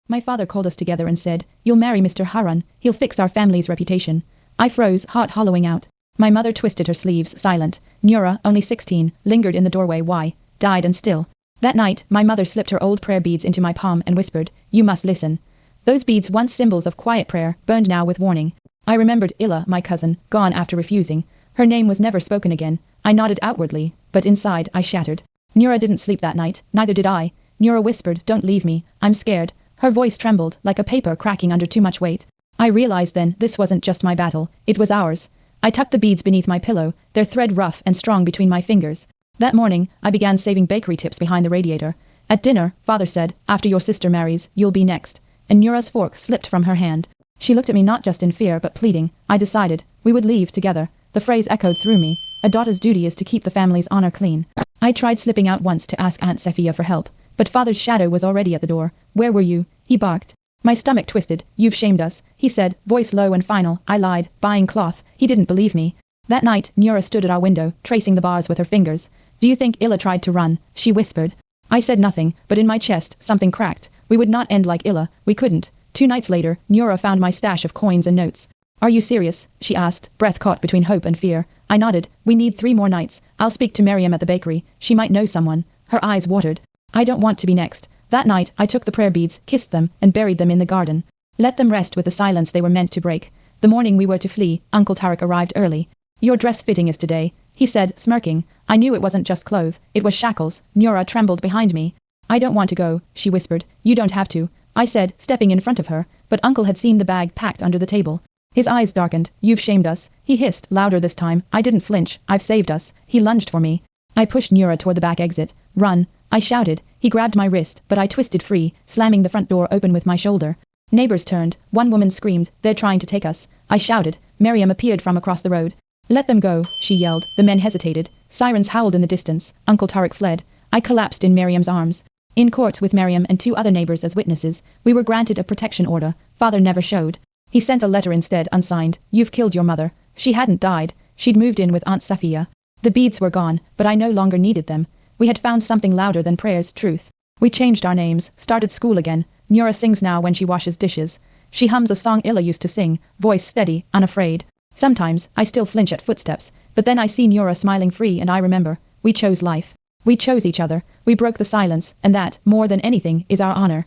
My father called us together and said, "You'll marry Mr. Harun, he'll fix our family's reputation." I froze, heart hollowing out. My mother twisted her sleeves, silent. Nura, only 16, lingered in the doorway. Why? Died and still. That night, my mother slipped her old prayer beads into my palm and whispered, "You must listen." Those beads, once symbols of quiet prayer, burned now with warning. I remembered Illa, my cousin, gone after refusing. Her name was never spoken again. I nodded outwardly, but inside I shattered. Nura didn't sleep that night, neither did I. Nura whispered, "Don't leave me, I'm scared." Her voice trembled, like a paper cracking under too much weight. I realized then, this wasn't just my battle, it was ours. I tucked the beads beneath my pillow, their thread rough and strong between my fingers. That morning, I began saving bakery tips behind the radiator. At dinner, father said, "After your sister marries, you'll be next." And Nura's fork slipped from her hand. She looked at me not just in fear but pleading. I decided, we would leave together. The phrase echoed through me. A daughter's duty is to keep the family's honor clean. I tried slipping out once to ask Aunt Sefia for help, but father's shadow was already at the door. "Where were you?" he barked. My stomach twisted. "You've shamed us," he said, voice low and final. I lied, buying cloth. He didn't believe me. That night, Nura stood at our window, tracing the bars with her fingers. "Do you think Illa tried to run?" she whispered. I said nothing, but in my chest, something cracked. We would not end like Illa. We couldn't. 2 nights later, Nura found my stash of coins and notes. "Are you serious?" she asked, breath caught between hope and fear. I nodded. "We need 3 more nights. I'll speak to Miriam at the bakery. She might know someone." Her eyes watered. "I don't want to be next." That night, I took the prayer beads, kissed them, and buried them in the garden. Let them rest with the silence they were meant to break. The morning we were to flee, Uncle Tariq arrived early. "Your dress fitting is today," he said, smirking. I knew it wasn't just clothes, it was shackles. Nura trembled behind me. "I don't want to go," she whispered. "You don't have to," I said, stepping in front of her, but Uncle had seen the bag packed under the table. His eyes darkened. "You've shamed us," he hissed, louder this time. I didn't flinch. "I've saved us." He lunged for me. I pushed Nura toward the back exit. "Run," I shouted. He grabbed my wrist, but I twisted free, slamming the front door open with my shoulder. Neighbors turned. One woman screamed, "They're trying to take us." I shouted. Miriam appeared from across the road. "Let them go," she yelled. The men hesitated. Sirens howled in the distance. Uncle Tariq fled. I collapsed in Miriam's arms. In court with Miriam and 2 other neighbors as witnesses, we were granted a protection order. Father never showed. He sent a letter instead, unsigned. "You've killed your mother." She hadn't died. She'd moved in with Aunt Safia. The beads were gone, but I no longer needed them. We had found something louder than prayers, truth. We changed our names, started school again. Nura sings now when she washes dishes. She hums a song Illa used to sing, voice steady, unafraid. Sometimes, I still flinch at footsteps, but then I see Nura smiling free and I remember. We chose life. We chose each other. We broke the silence, and that, more than anything, is our honor.